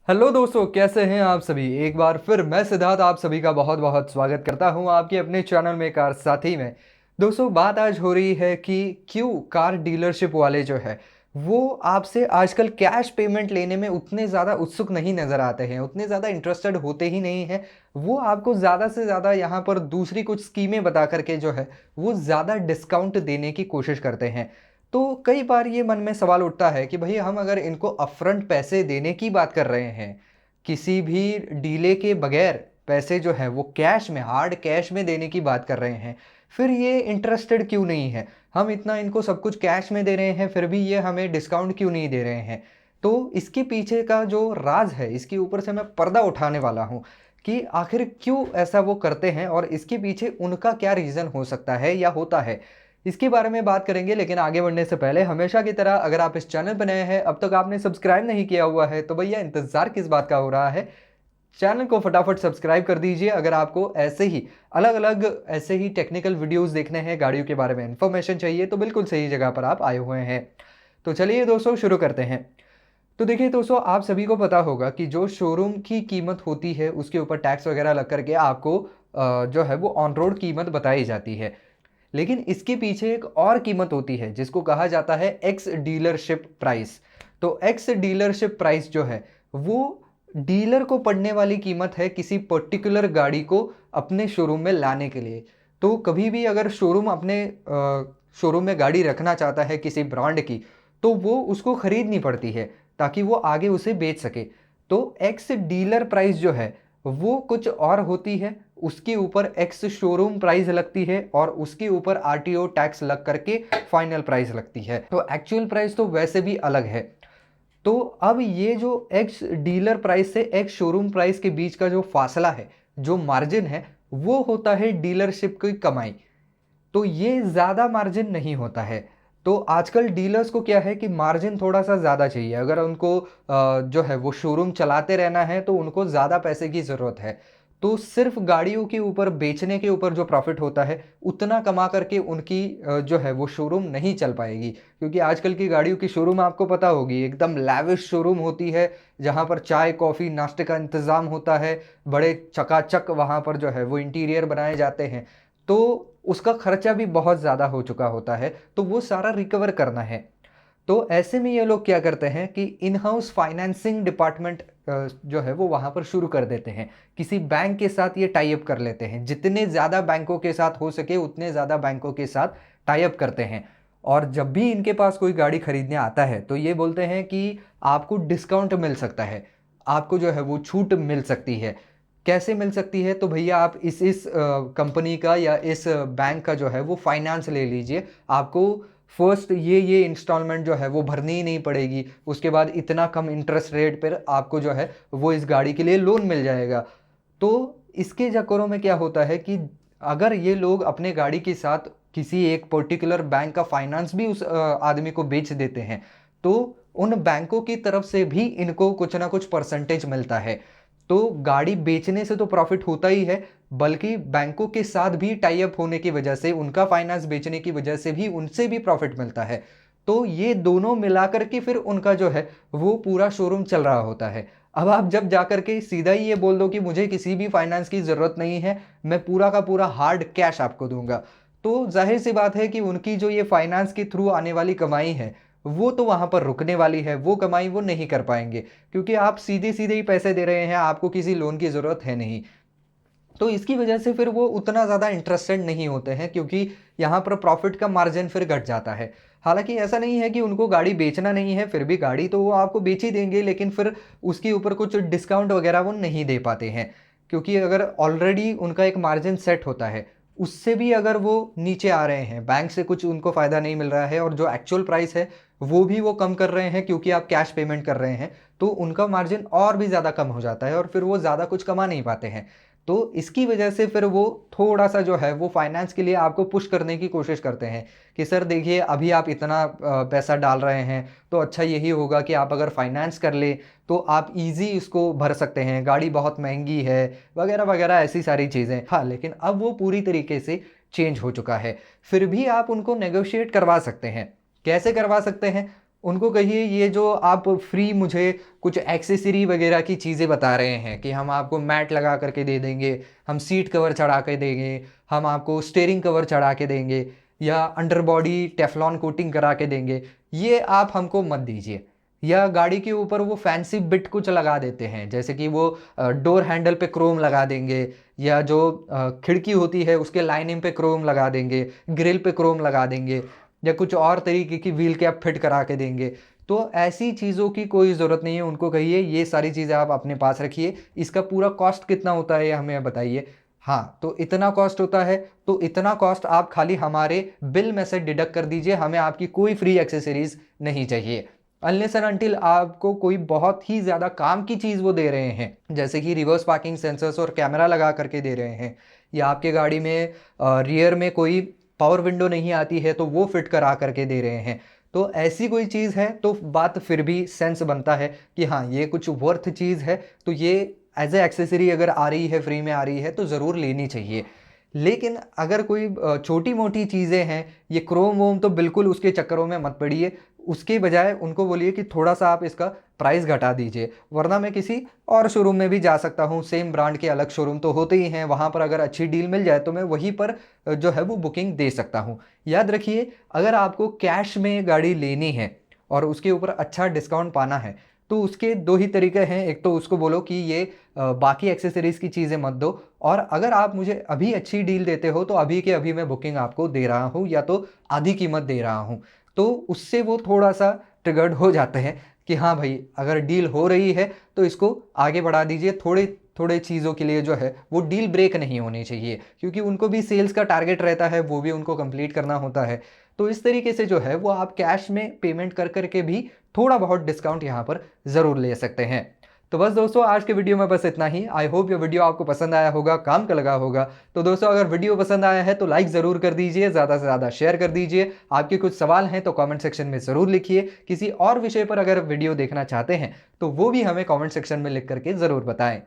Hello दोस्तों, कैसे हैं आप सभी। एक बार फिर मैं सिद्धार्थ आप सभी का बहुत बहुत स्वागत करता हूं आपके अपने चैनल में कार साथी में। दोस्तों, बात आज हो रही है कि क्यों कार डीलरशिप वाले जो है वो आपसे आजकल कैश पेमेंट लेने में उतने ज़्यादा उत्सुक नहीं नज़र आते हैं, उतने ज़्यादा इंटरेस्टेड होते ही नहीं हैं। वो आपको ज़्यादा से ज़्यादा यहाँ पर दूसरी कुछ स्कीमें बता करके जो है वो ज़्यादा डिस्काउंट देने की कोशिश करते हैं। तो कई बार ये मन में सवाल उठता है कि भाई हम अगर इनको अपफ्रंट पैसे देने की बात कर रहे हैं, किसी भी डीले के बगैर पैसे जो है वो कैश में, हार्ड कैश में देने की बात कर रहे हैं, फिर ये इंटरेस्टेड क्यों नहीं है। हम इतना इनको सब कुछ कैश में दे रहे हैं फिर भी ये हमें डिस्काउंट क्यों नहीं दे रहे हैं। तो इसके पीछे का जो राज है, इसके ऊपर से मैं पर्दा उठाने वाला हूँ कि आखिर क्यों ऐसा वो करते हैं और इसके पीछे उनका क्या रीज़न हो सकता है या होता है। इसके बारे में बात करेंगे, लेकिन आगे बढ़ने से पहले हमेशा की तरह अगर आप इस चैनल पर नए हैं, अब तक आपने सब्सक्राइब नहीं किया हुआ है, तो भैया इंतज़ार किस बात का हो रहा है। चैनल को फटाफट सब्सक्राइब कर दीजिए अगर आपको ऐसे ही अलग अलग ऐसे ही टेक्निकल वीडियोस देखने हैं, गाड़ियों के बारे में इन्फॉर्मेशन चाहिए, तो बिल्कुल सही जगह पर आप आए हुए हैं। तो चलिए दोस्तों शुरू करते हैं। तो देखिए दोस्तों, आप सभी को पता होगा कि जो शोरूम की कीमत होती है उसके ऊपर टैक्स वगैरह लग करके आपको जो है वो ऑन रोड कीमत बताई जाती है। लेकिन इसके पीछे एक और कीमत होती है जिसको कहा जाता है एक्स डीलरशिप प्राइस। तो एक्स डीलरशिप प्राइस जो है वो डीलर को पड़ने वाली कीमत है किसी पर्टिकुलर गाड़ी को अपने शोरूम में लाने के लिए। तो कभी भी अगर शोरूम अपने शोरूम में गाड़ी रखना चाहता है किसी ब्रांड की, तो वो उसको खरीदनी पड़ती है ताकि वो आगे उसे बेच सके। तो एक्स डीलर प्राइस जो है वो कुछ और होती है, उसके ऊपर एक्स शोरूम प्राइस लगती है और उसके ऊपर आरटीओ टैक्स लग करके फाइनल प्राइस लगती है। तो एक्चुअल प्राइस तो वैसे भी अलग है। तो अब ये जो एक्स डीलर प्राइस से एक्स शोरूम प्राइस के बीच का जो फासला है, जो मार्जिन है, वो होता है डीलरशिप की कमाई। तो ये ज़्यादा मार्जिन नहीं होता है। तो आजकल डीलर्स को क्या है कि मार्जिन थोड़ा सा ज़्यादा चाहिए। अगर उनको जो है वो शोरूम चलाते रहना है तो उनको ज़्यादा पैसे की ज़रूरत है। तो सिर्फ गाड़ियों के ऊपर, बेचने के ऊपर जो प्रॉफिट होता है उतना कमा करके उनकी जो है वो शोरूम नहीं चल पाएगी। क्योंकि आजकल की गाड़ियों की शोरूम आपको पता होगी, एकदम लैविश शोरूम होती है जहाँ पर चाय कॉफ़ी नाश्ते का इंतज़ाम होता है, बड़े चकाचक वहाँ पर जो है वो इंटीरियर बनाए जाते हैं। तो उसका खर्चा भी बहुत ज़्यादा हो चुका होता है, तो वो सारा रिकवर करना है। तो ऐसे में ये लोग क्या करते हैं कि इन हाउस फाइनेंसिंग डिपार्टमेंट जो है वो वहाँ पर शुरू कर देते हैं। किसी बैंक के साथ ये टाई अप कर लेते हैं, जितने ज़्यादा बैंकों के साथ हो सके उतने ज़्यादा बैंकों के साथ टाई अप करते हैं। और जब भी इनके पास कोई गाड़ी खरीदने आता है तो ये बोलते हैं कि आपको डिस्काउंट मिल सकता है, आपको जो है वो छूट मिल सकती है। कैसे मिल सकती है? तो भैया आप इस कंपनी का या इस बैंक का जो है वो फाइनेंस ले लीजिए, आपको फर्स्ट ये इंस्टॉलमेंट जो है वो भरनी ही नहीं पड़ेगी, उसके बाद इतना कम इंटरेस्ट रेट पर आपको जो है वो इस गाड़ी के लिए लोन मिल जाएगा। तो इसके चक्करों में क्या होता है कि अगर ये लोग अपने गाड़ी के साथ किसी एक पर्टिकुलर बैंक का फाइनेंस भी उस आदमी को बेच देते हैं, तो उन बैंकों की तरफ से भी इनको कुछ ना कुछ परसेंटेज मिलता है। तो गाड़ी बेचने से तो प्रॉफिट होता ही है, बल्कि बैंकों के साथ भी टाई अप होने की वजह से, उनका फाइनेंस बेचने की वजह से भी उनसे भी प्रॉफिट मिलता है। तो ये दोनों मिलाकर के फिर उनका जो है वो पूरा शोरूम चल रहा होता है। अब आप जब जाकर के सीधा ही ये बोल दो कि मुझे किसी भी फाइनेंस की ज़रूरत नहीं है, मैं पूरा का पूरा हार्ड कैश आपको दूंगा, तो जाहिर सी बात है कि उनकी जो ये फाइनेंस के थ्रू आने वाली कमाई है वो तो वहाँ पर रुकने वाली है, वो कमाई वो नहीं कर पाएंगे। क्योंकि आप सीधे सीधे ही पैसे दे रहे हैं, आपको किसी लोन की ज़रूरत है नहीं। तो इसकी वजह से फिर वो उतना ज़्यादा इंटरेस्टेड नहीं होते हैं, क्योंकि यहाँ पर प्रॉफिट का मार्जिन फिर घट जाता है। हालांकि ऐसा नहीं है कि उनको गाड़ी बेचना नहीं है, फिर भी गाड़ी तो वो आपको बेच ही देंगे, लेकिन फिर उसके ऊपर कुछ डिस्काउंट वगैरह वो नहीं दे पाते हैं। क्योंकि अगर ऑलरेडी उनका एक मार्जिन सेट होता है, उससे भी अगर वो नीचे आ रहे हैं, बैंक से कुछ उनको फ़ायदा नहीं मिल रहा है और जो एक्चुअल प्राइस है वो भी वो कम कर रहे हैं क्योंकि आप कैश पेमेंट कर रहे हैं, तो उनका मार्जिन और भी ज़्यादा कम हो जाता है और फिर वो ज़्यादा कुछ कमा नहीं पाते हैं। तो इसकी वजह से फिर वो थोड़ा सा जो है वो फाइनेंस के लिए आपको पुश करने की कोशिश करते हैं कि सर देखिए, अभी आप इतना पैसा डाल रहे हैं तो अच्छा यही होगा कि आप अगर फाइनेंस कर ले तो आप इजी इसको भर सकते हैं, गाड़ी बहुत महंगी है वगैरह वगैरह, ऐसी सारी चीज़ें। हाँ, लेकिन अब वो पूरी तरीके से चेंज हो चुका है। फिर भी आप उनको नेगोशिएट करवा सकते हैं। कैसे करवा सकते हैं? उनको कहिए ये जो आप फ्री मुझे कुछ एक्सेसरी वगैरह की चीज़ें बता रहे हैं कि हम आपको मैट लगा करके दे देंगे, हम सीट कवर चढ़ा के देंगे, हम आपको स्टीयरिंग कवर चढ़ा के देंगे या अंडर बॉडी टेफ्लॉन कोटिंग करा के देंगे, ये आप हमको मत दीजिए। या गाड़ी के ऊपर वो फैंसी बिट कुछ लगा देते हैं, जैसे कि वो डोर हैंडल पे क्रोम लगा देंगे, या जो खिड़की होती है उसके लाइनिंग पे क्रोम लगा देंगे, ग्रिल पे क्रोम लगा देंगे, या कुछ और तरीके की व्हील कैप फिट करा के देंगे। तो ऐसी चीज़ों की कोई ज़रूरत नहीं है। उनको कहिए ये सारी चीज़ें आप अपने पास रखिए, इसका पूरा कॉस्ट कितना होता है ये हमें बताइए। हाँ, तो इतना कॉस्ट होता है, तो इतना कॉस्ट आप खाली हमारे बिल में से डिडक्ट कर दीजिए, हमें आपकी कोई फ्री एक्सेसरीज़ नहीं चाहिए। अनलेस एंड अनटिल आपको कोई बहुत ही ज़्यादा काम की चीज़ वो दे रहे हैं, जैसे कि रिवर्स पार्किंग सेंसर्स और कैमरा लगा करके दे रहे हैं, या आपके गाड़ी में रियर में कोई पावर विंडो नहीं आती है तो वो फिट करा करके दे रहे हैं, तो ऐसी कोई चीज़ है तो बात फिर भी सेंस बनता है कि हाँ ये कुछ वर्थ चीज़ है, तो ये एज ए एक्सेसरी अगर आ रही है, फ्री में आ रही है, तो ज़रूर लेनी चाहिए। लेकिन अगर कोई छोटी मोटी चीज़ें हैं, ये क्रोम वोम तो बिल्कुल उसके चक्करों में मत पड़िए। उसके बजाय उनको बोलिए कि थोड़ा सा आप इसका प्राइस घटा दीजिए, वरना मैं किसी और शोरूम में भी जा सकता हूँ, सेम ब्रांड के अलग शोरूम तो होते ही हैं, वहाँ पर अगर अच्छी डील मिल जाए तो मैं वहीं पर जो है वो बुकिंग दे सकता हूँ। याद रखिए, अगर आपको कैश में गाड़ी लेनी है और उसके ऊपर अच्छा डिस्काउंट पाना है, तो उसके दो ही तरीके हैं। एक तो उसको बोलो कि ये बाकी एक्सेसरीज़ की चीज़ें मत दो, और अगर आप मुझे अभी अच्छी डील देते हो तो अभी के अभी मैं बुकिंग आपको दे रहा हूँ, या तो आधी कीमत दे रहा हूँ। तो उससे वो थोड़ा सा ट्रिगर्ड हो जाते हैं कि हाँ भाई, अगर डील हो रही है तो इसको आगे बढ़ा दीजिए। थोड़े थोड़े चीज़ों के लिए जो है वो डील ब्रेक नहीं होनी चाहिए, क्योंकि उनको भी सेल्स का टारगेट रहता है, वो भी उनको कंप्लीट करना होता है। तो इस तरीके से जो है वो आप कैश में पेमेंट कर करके भी थोड़ा बहुत डिस्काउंट यहाँ पर ज़रूर ले सकते हैं। तो बस दोस्तों, आज के वीडियो में बस इतना ही। आई होप ये वीडियो आपको पसंद आया होगा, काम का लगा होगा। तो दोस्तों, अगर वीडियो पसंद आया है तो लाइक ज़रूर कर दीजिए, ज़्यादा से ज़्यादा शेयर कर दीजिए। आपके कुछ सवाल हैं तो कमेंट सेक्शन में ज़रूर लिखिए। किसी और विषय पर अगर वीडियो देखना चाहते हैं तो वो भी हमें कमेंट सेक्शन में लिख करके ज़रूर बताएं।